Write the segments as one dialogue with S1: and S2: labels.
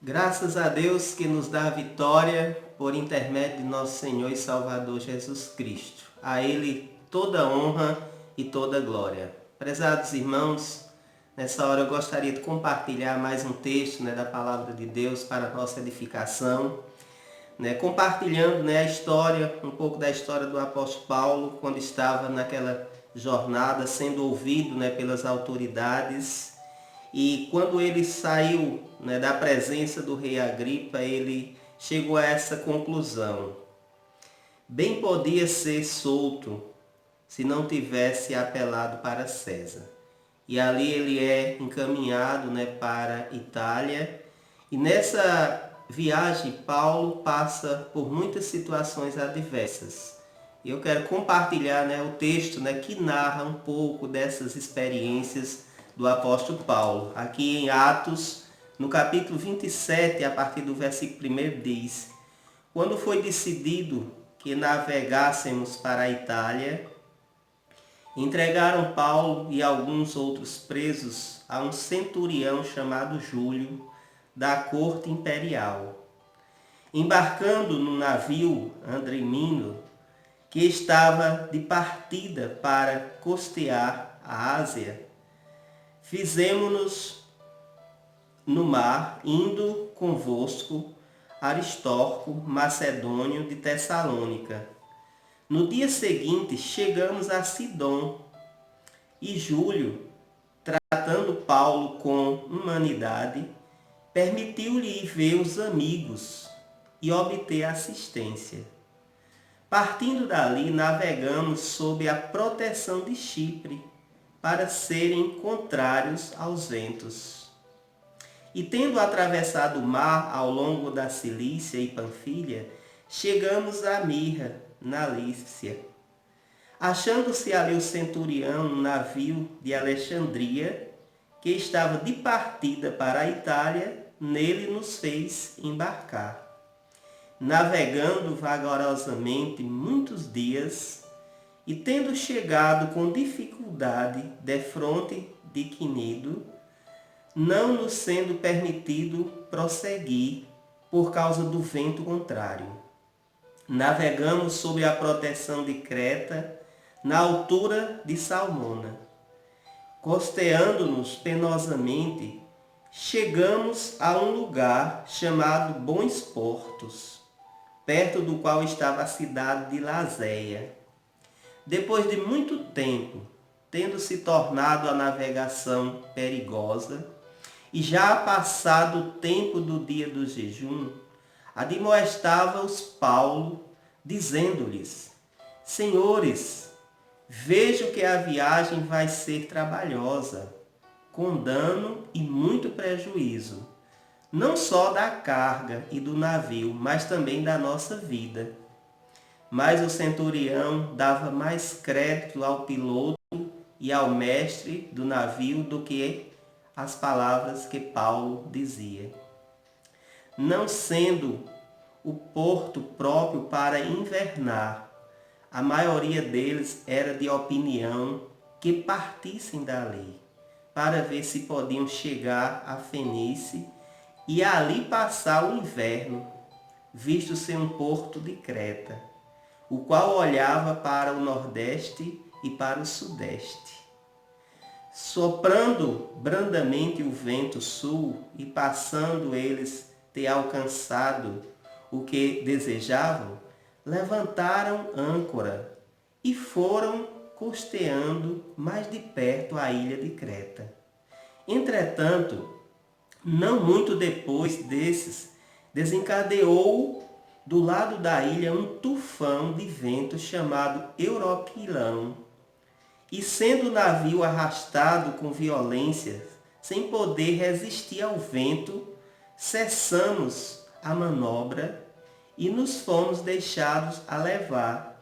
S1: Graças a Deus que nos dá a vitória por intermédio de nosso Senhor e Salvador Jesus Cristo. A Ele toda honra e toda glória. Prezados irmãos, nessa hora eu gostaria de compartilhar mais um texto da palavra de Deus para a nossa edificação. Compartilhando a história, um pouco da história do apóstolo Paulo, quando estava naquela jornada, sendo ouvido pelas autoridades. E quando ele saiu da presença do rei Agripa, ele chegou a essa conclusão: bem podia ser solto se não tivesse apelado para César. E ali ele é encaminhado para a Itália. E nessa viagem, Paulo passa por muitas situações adversas. E eu quero compartilhar o texto que narra um pouco dessas experiências do apóstolo Paulo. Aqui em Atos, no capítulo 27, a partir do versículo 1, diz: quando foi decidido que navegássemos para a Itália, entregaram Paulo e alguns outros presos a um centurião chamado Júlio, da corte imperial. Embarcando no navio Andremino, que estava de partida para costear a Ásia, fizemo-nos no mar, indo convosco Aristarco, macedônio de Tessalônica. No dia seguinte chegamos a Sidom, e Júlio, tratando Paulo com humanidade, permitiu-lhe ir ver os amigos e obter assistência. Partindo dali, navegamos sob a proteção de Chipre, para serem contrários aos ventos. E tendo atravessado o mar ao longo da Cilícia e Panfilha, chegamos a Mirra, na Lícia. Achando-se ali o centurião, um navio de Alexandria, que estava de partida para a Itália, nele nos fez embarcar. Navegando vagarosamente muitos dias, e tendo chegado com dificuldade defronte de Quinido, não nos sendo permitido prosseguir por causa do vento contrário, navegamos sob a proteção de Creta, na altura de Salmona. Costeando-nos penosamente, chegamos a um lugar chamado Bons Portos, perto do qual estava a cidade de Lazéia. Depois de muito tempo, tendo se tornado a navegação perigosa, e já passado o tempo do dia do jejum, admoestava-os Paulo, dizendo-lhes: Senhores, vejo que a viagem vai ser trabalhosa, com dano e muito prejuízo, não só da carga e do navio, mas também da nossa vida. Mas o centurião dava mais crédito ao piloto e ao mestre do navio do que as palavras que Paulo dizia. Não sendo o porto próprio para invernar, a maioria deles era de opinião que partissem dali, para ver se podiam chegar a Fenícia e ali passar o inverno, visto ser um porto de Creta, o qual olhava para o nordeste e para o sudeste. Soprando brandamente o vento sul e passando eles ter alcançado o que desejavam, levantaram âncora e foram costeando mais de perto a ilha de Creta. Entretanto, não muito depois desses, desencadeou do lado da ilha um tufão de vento chamado Euroquilão, e sendo o navio arrastado com violência, sem poder resistir ao vento, cessamos a manobra e nos fomos deixados a levar,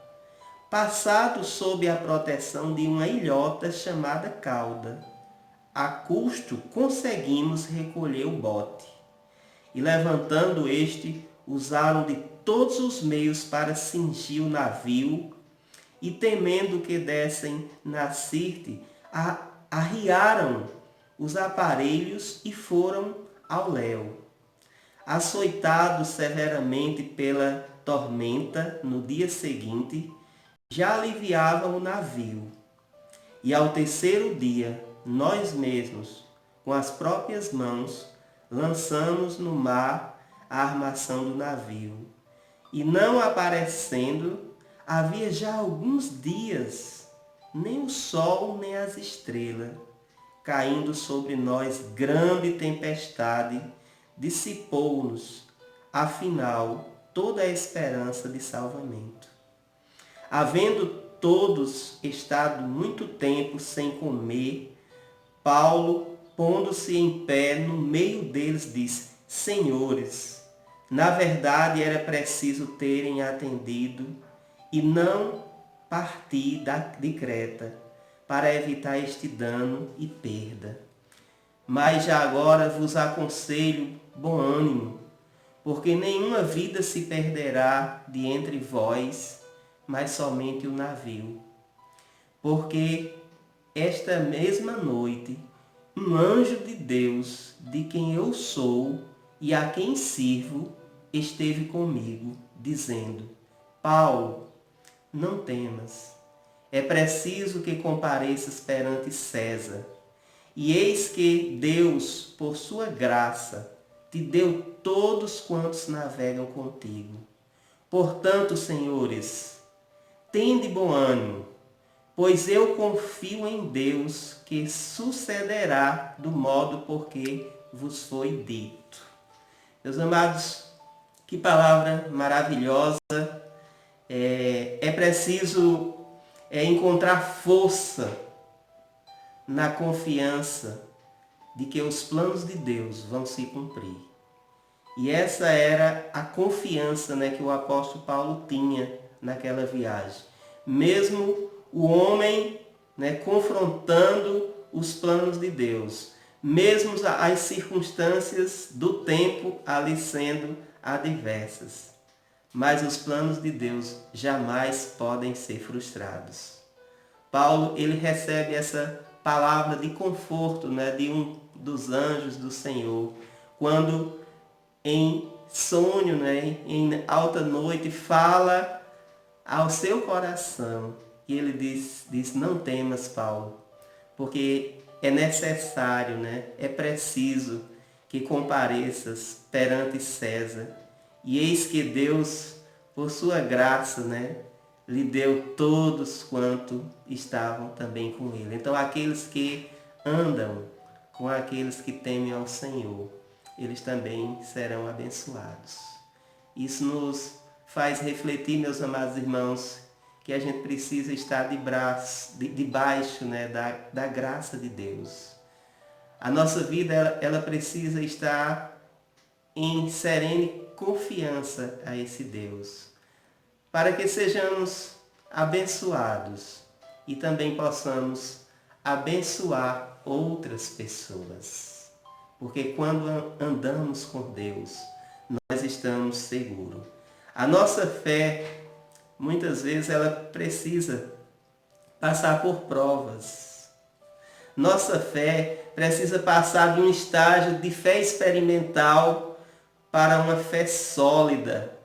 S1: passados sob a proteção de uma ilhota chamada Cauda. A custo conseguimos recolher o bote, e levantando este, usaram de todos os meios para cingir o navio, e temendo que dessem na Sirte, arriaram os aparelhos e foram ao léu. açoitado severamente pela tormenta no dia seguinte, já aliviavam o navio. E ao terceiro dia, nós mesmos, com as próprias mãos, lançamos no mar a armação do navio. E não aparecendo, havia já alguns dias, nem o sol nem as estrelas, caindo sobre nós grande tempestade, dissipou-nos, afinal, toda a esperança de salvamento. Havendo todos estado muito tempo sem comer, Paulo, pondo-se em pé no meio deles, disse: Senhores, na verdade era preciso terem atendido e não partir de Creta, para evitar este dano e perda. Mas já agora vos aconselho bom ânimo, porque nenhuma vida se perderá de entre vós, mas somente o navio. Porque esta mesma noite, um anjo de Deus, de quem eu sou e a quem sirvo, esteve comigo, dizendo: Paulo, não temas. É preciso que compareças perante César. E eis que Deus, por sua graça, te deu todos quantos navegam contigo. Portanto, senhores, tende bom ânimo, pois eu confio em Deus que sucederá do modo por que vos foi dito. Meus amados, que palavra maravilhosa. É preciso encontrar força na confiança de que os planos de Deus vão se cumprir. E essa era a confiança, né, que o apóstolo Paulo tinha naquela viagem. Mesmo o homem, né, confrontando os planos de Deus, mesmo as circunstâncias do tempo ali sendo adversas. Mas os planos de Deus jamais podem ser frustrados. Paulo, ele recebe essa palavra de conforto, né, de um dos anjos do Senhor, quando em sonho, né, em alta noite, fala ao seu coração e ele diz: não temas, Paulo, porque é necessário, né, é preciso que compareças perante César. E eis que Deus, por sua graça, né, lhe deu todos quanto estavam também com ele. Então, aqueles que andam com aqueles que temem ao Senhor, eles também serão abençoados. Isso nos faz refletir, meus amados irmãos, que a gente precisa estar debaixo, né, da graça de Deus. A nossa vida, ela precisa estar em serene confiança a esse Deus, para que sejamos abençoados e também possamos abençoar outras pessoas. Porque quando andamos com Deus, nós estamos seguros. A nossa fé, muitas vezes, ela precisa passar por provas. Nossa fé precisa passar de um estágio de fé experimental para uma fé sólida.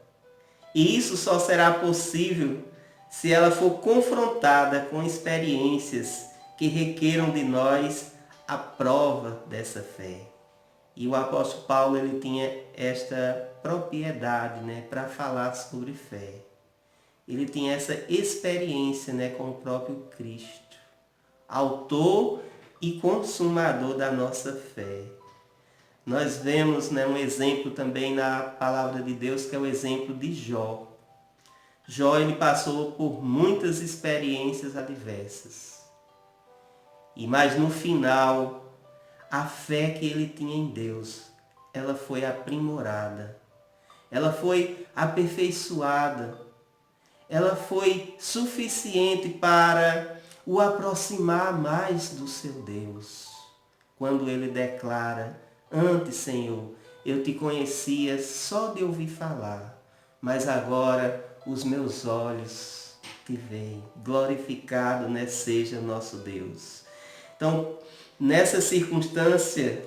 S1: E isso só será possível se ela for confrontada com experiências que requeram de nós a prova dessa fé. E o apóstolo Paulo, ele tinha esta propriedade, né, para falar sobre fé. Ele tinha essa experiência, né, com o próprio Cristo, autor e consumador da nossa fé. Nós vemos, né, um exemplo também na palavra de Deus, que é o exemplo de Jó. Jó, ele passou por muitas experiências adversas. Mas no final, a fé que ele tinha em Deus, ela foi aprimorada. Ela foi aperfeiçoada. Ela foi suficiente para o aproximar mais do seu Deus. Quando ele declara: antes, Senhor, eu te conhecia só de ouvir falar, mas agora os meus olhos te veem. Glorificado, né, seja nosso Deus. Então, nessa circunstância,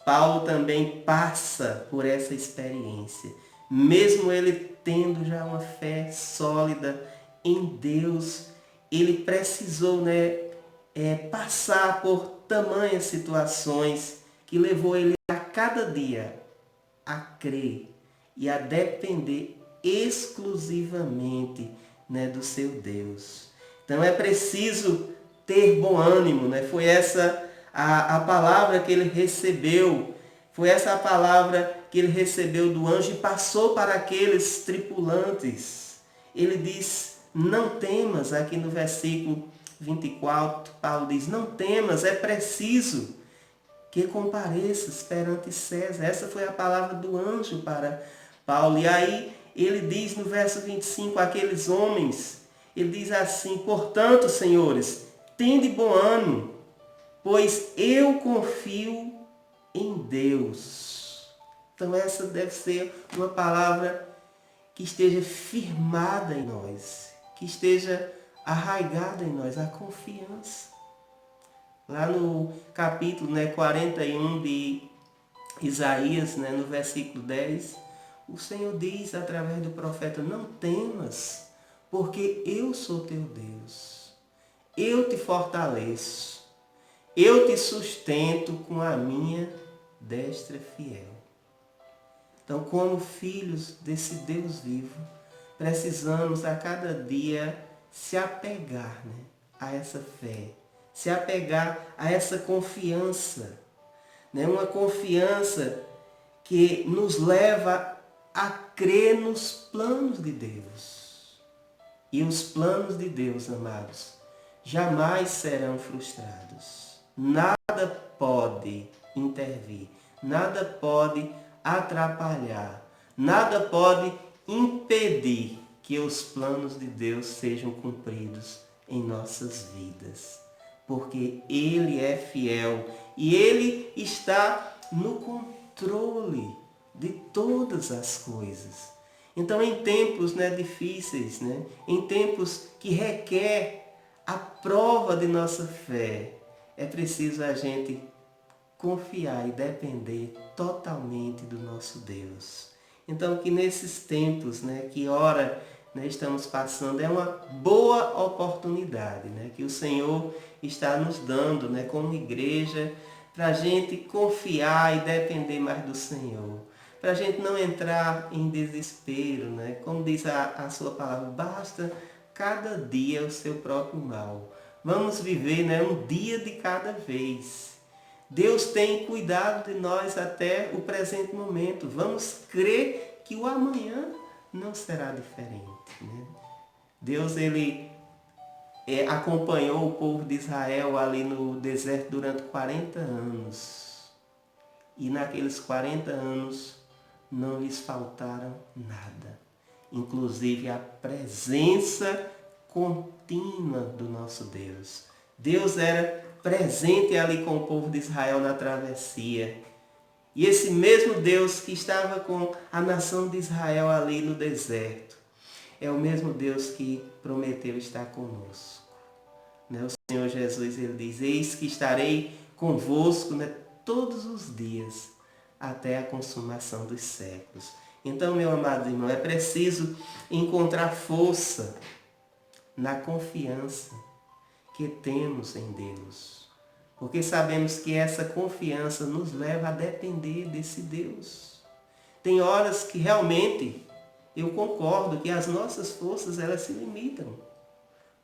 S1: Paulo também passa por essa experiência. Mesmo ele tendo já uma fé sólida em Deus, ele precisou, passar por tamanhas situações que levou ele a cada dia a crer e a depender exclusivamente, do seu Deus. Então é preciso ter bom ânimo, Foi essa a palavra que ele recebeu, foi essa a palavra que ele recebeu do anjo e passou para aqueles tripulantes. Ele diz, não temas, aqui no versículo 24, Paulo diz, não temas, é preciso que compareças perante César. Essa foi a palavra do anjo para Paulo. E aí ele diz no verso 25, aqueles homens, ele diz assim, portanto, senhores, tende bom ânimo, pois eu confio em Deus. Então essa deve ser uma palavra que esteja firmada em nós, que esteja arraigada em nós, a confiança. Lá no capítulo 41 de Isaías, no versículo 10, o Senhor diz através do profeta, não temas, porque eu sou teu Deus. Eu te fortaleço. Eu te sustento com a minha destra fiel. Então, como filhos desse Deus vivo, precisamos a cada dia se apegar, a essa fé, se apegar a essa confiança, uma confiança que nos leva a crer nos planos de Deus. E os planos de Deus, amados, jamais serão frustrados. Nada pode intervir, nada pode atrapalhar, nada pode impedir que os planos de Deus sejam cumpridos em nossas vidas. Porque Ele é fiel e Ele está no controle de todas as coisas. Então, em tempos difíceis, em tempos que requer a prova de nossa fé, é preciso a gente confiar e depender totalmente do nosso Deus. Então, que nesses tempos, que ora estamos passando, é uma boa oportunidade, que o Senhor está nos dando, como igreja, para a gente confiar e depender mais do Senhor. Para a gente não entrar em desespero, como diz a sua palavra, basta cada dia o seu próprio mal. Vamos viver um dia de cada vez. Deus tem cuidado de nós até o presente momento. Vamos crer que o amanhã não será diferente. Deus, ele acompanhou o povo de Israel ali no deserto durante 40 anos. E naqueles 40 anos não lhes faltaram nada. Inclusive a presença contínua do nosso Deus. Deus era presente ali com o povo de Israel na travessia. E esse mesmo Deus que estava com a nação de Israel ali no deserto, é o mesmo Deus que prometeu estar conosco. O Senhor Jesus, ele diz, eis que estarei convosco todos os dias, até a consumação dos séculos. Então, meu amado irmão, é preciso encontrar força na confiança que temos em Deus. Porque sabemos que essa confiança nos leva a depender desse Deus. Tem horas que realmente eu concordo que as nossas forças elas se limitam.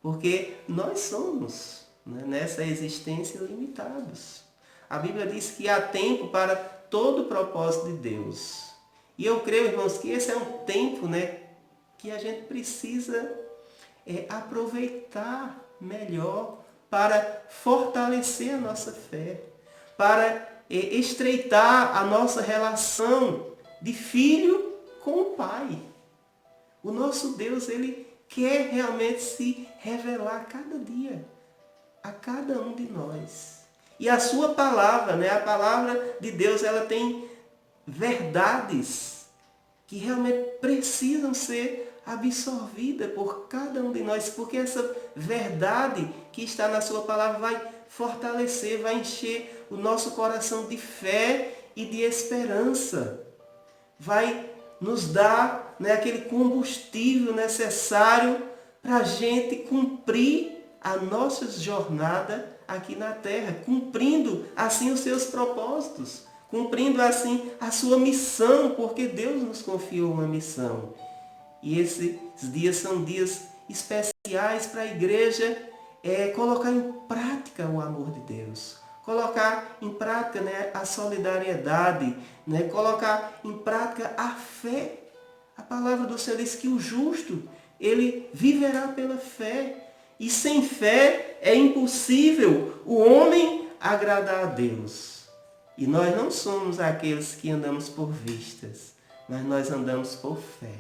S1: Porque nós somos, nessa existência limitados. A Bíblia diz que há tempo para todo o propósito de Deus. E eu creio, irmãos, que esse é um tempo que a gente precisa aproveitar melhor para fortalecer a nossa fé, para estreitar a nossa relação de filho com o Pai. O nosso Deus, ele quer realmente se revelar a cada dia, a cada um de nós. E a sua palavra, a palavra de Deus, ela tem verdades que realmente precisam ser absorvidas por cada um de nós, porque essa verdade que está na sua palavra vai fortalecer, vai encher o nosso coração de fé e de esperança. Vai nos dar, né, aquele combustível necessário para a gente cumprir a nossa jornada aqui na Terra, cumprindo assim os seus propósitos, cumprindo assim a sua missão, porque Deus nos confiou uma missão. E esses dias são dias especiais para a igreja colocar em prática o amor de Deus, colocar em prática, né, a solidariedade, né, colocar em prática a fé. A palavra do Senhor diz que o justo, ele viverá pela fé. E sem fé é impossível o homem agradar a Deus. E nós não somos aqueles que andamos por vistas, mas nós andamos por fé.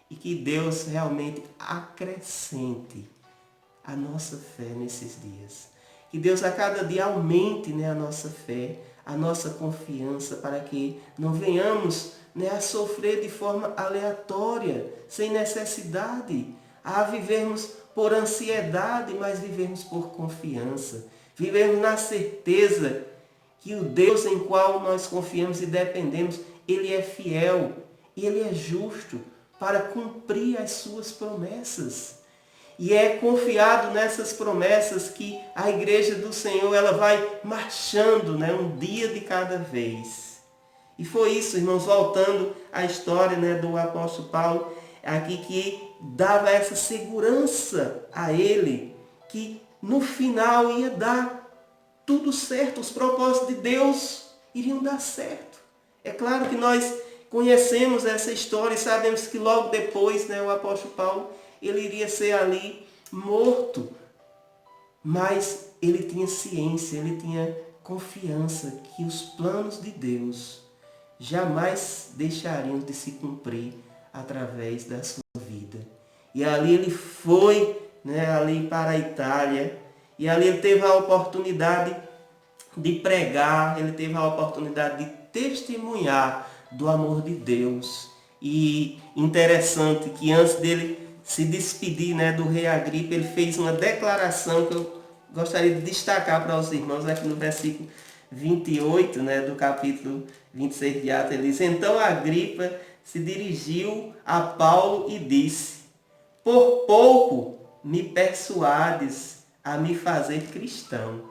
S1: E que Deus realmente acrescente a nossa fé nesses dias. Que Deus a cada dia aumente, né, a nossa fé, a nossa confiança, para que não venhamos, né, a sofrer de forma aleatória, sem necessidade, a vivermos por ansiedade, mas vivermos por confiança. Vivermos na certeza que o Deus em qual nós confiamos e dependemos, Ele é fiel, Ele é justo para cumprir as suas promessas. E é confiado nessas promessas que a igreja do Senhor ela vai marchando, né, um dia de cada vez. E foi isso, irmãos, voltando à história, né, do apóstolo Paulo, aqui que dava essa segurança a ele, que no final ia dar tudo certo, os propósitos de Deus iriam dar certo. É claro que nós conhecemos essa história e sabemos que logo depois, né, o apóstolo Paulo, ele iria ser ali morto. Mas ele tinha ciência, ele tinha confiança que os planos de Deus jamais deixariam de se cumprir através da sua vida. E ali ele foi, né, ali para a Itália, e ali ele teve a oportunidade de pregar, ele teve a oportunidade de testemunhar do amor de Deus. E interessante que antes dele se despedir, né, do rei Agripa, ele fez uma declaração que eu gostaria de destacar para os irmãos aqui no versículo 28, né, do capítulo 26 de Atos. Ele diz: então Agripa se dirigiu a Paulo e disse: por pouco me persuades a me fazer cristão.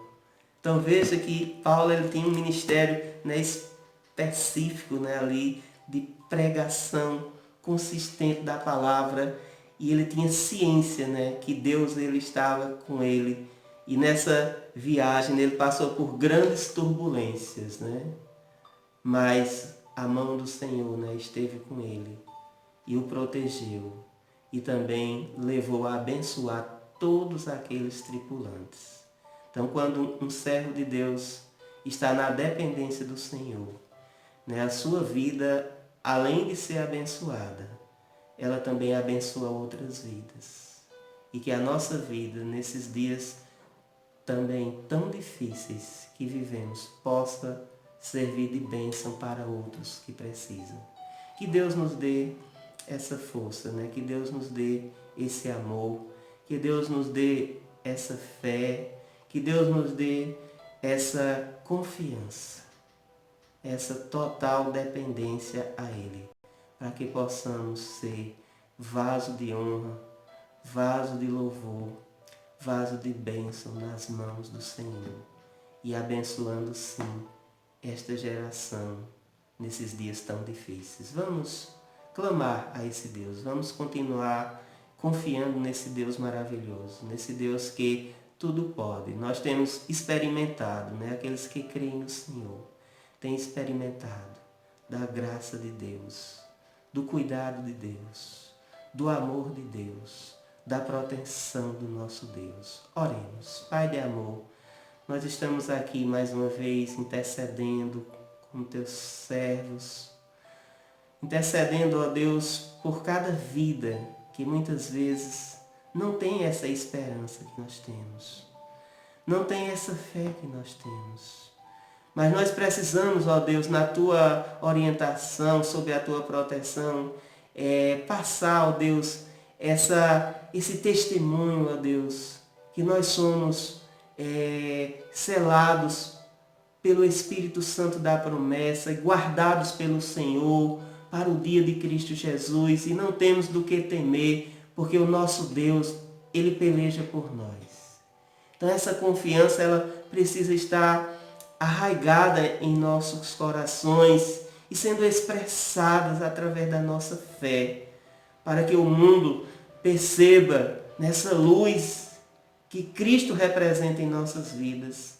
S1: Então veja que Paulo ele tem um ministério, né, específico, né, ali de pregação consistente da palavra, e ele tinha ciência, né, que Deus ele estava com ele. E nessa viagem ele passou por grandes turbulências, né? Mas a mão do Senhor, né, esteve com ele e o protegeu, e também levou a abençoar todos aqueles tripulantes. Então, quando um servo de Deus está na dependência do Senhor, né, a sua vida, além de ser abençoada, ela também abençoa outras vidas. E que a nossa vida, nesses dias também tão difíceis que vivemos, possa servir de bênção para outros que precisam. Que Deus nos dê essa força, né? Que Deus nos dê esse amor, que Deus nos dê essa fé, que Deus nos dê essa confiança, essa total dependência a Ele, para que possamos ser vaso de honra, vaso de louvor, vaso de bênção nas mãos do Senhor, e abençoando sim esta geração nesses dias tão difíceis. Vamos clamar a esse Deus, vamos continuar confiando nesse Deus maravilhoso, nesse Deus que tudo pode. Nós temos experimentado, né? Aqueles que creem no Senhor têm experimentado da graça de Deus, do cuidado de Deus, do amor de Deus, da proteção do nosso Deus. Oremos. Pai de amor, nós estamos aqui mais uma vez intercedendo com teus servos, intercedendo, ó Deus, por cada vida que muitas vezes não tem essa esperança que nós temos, não tem essa fé que nós temos. Mas nós precisamos, ó Deus, na tua orientação, sob a tua proteção, passar, ó Deus, esse testemunho, ó Deus, que nós somos selados pelo Espírito Santo da promessa, guardados pelo Senhor para o dia de Cristo Jesus, e não temos do que temer, porque o nosso Deus, Ele peleja por nós. Então essa confiança, ela precisa estar arraigada em nossos corações e sendo expressadas através da nossa fé, para que o mundo perceba nessa luz que Cristo representa em nossas vidas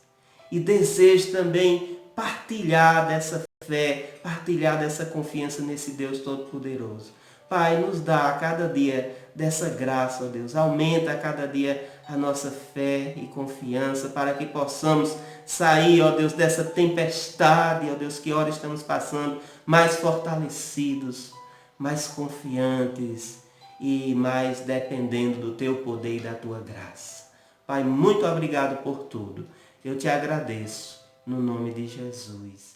S1: e deseje também partilhar dessa fé, partilhar dessa confiança nesse Deus Todo-Poderoso. Pai, nos dá a cada dia dessa graça, ó Deus. Aumenta a cada dia a nossa fé e confiança para que possamos sair, ó Deus, dessa tempestade, ó Deus, que ora estamos passando, mais fortalecidos, mais confiantes e mais dependendo do Teu poder e da Tua graça. Pai, muito obrigado por tudo. Eu te agradeço no nome de Jesus.